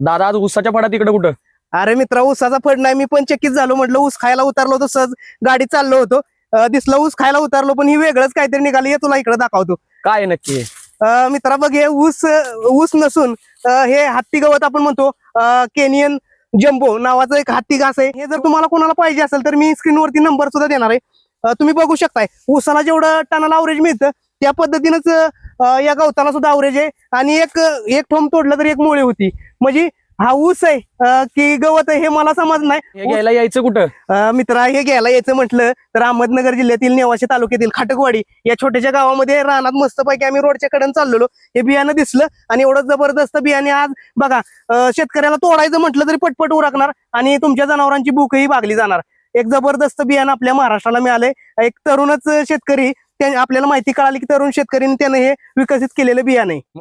दादा आज ऊसाच्या फडात इकडे कुठं? अरे मित्रा, ऊसाचा फड नाही, मी पण चकित झालो. म्हटलं ऊस खायला उतरलो होतो, सहज गाडी चाललो होतो, दिसलं ऊस खायला उतरलो, पण ही वेगळंच काहीतरी निघाली. हे तुला इकडे दाखवतो. काय आहे नक्की? मित्रा बघ, हे ऊस नसून हे हत्ती गवत आपण म्हणतो. केनियन जम्बो नावाचं एक हत्ती घास आहे. हे जर तुम्हाला कोणाला पाहिजे असेल तर मी स्क्रीनवरती नंबर सुद्धा देणार आहे. तुम्ही बघू शकताय ऊसाला जेवढं टनाला अवरेज मिळतं त्या पद्धतीनंच या गवताला सुद्धा अवरेज आहे. आणि एक ठोंब तोडलं तर एक मुळे होती. म्हणजे हा ऊस आहे की गवत आहे हे मला समज नाही. हे घ्यायला यायचं कुठं? मित्रा, हे घ्यायला यायचं म्हटलं तर अहमदनगर जिल्ह्यातील नेवासे तालुक्यातील खाटकवाडी या छोट्याशा गावामध्ये रानात मस्तपैकी आम्ही रोडच्या कडेने चाललेलो. हे बियाणं दिसलं आणि एवढं जबरदस्त बियाणे आज बघा, शेतकऱ्याला तोडायचं म्हटलं तरी पटपट उरकणार आणि तुमच्या जनावरांची भूकही भागली जाणार. एक जबरदस्त बियाणं आपल्या महाराष्ट्राला मिळालंय. एक तरुणच शेतकरी, आपल्याला माहिती कळाली की तरुण शेतकऱ्यांनी त्यानं हे विकसित केलेलं बियाणं आहे.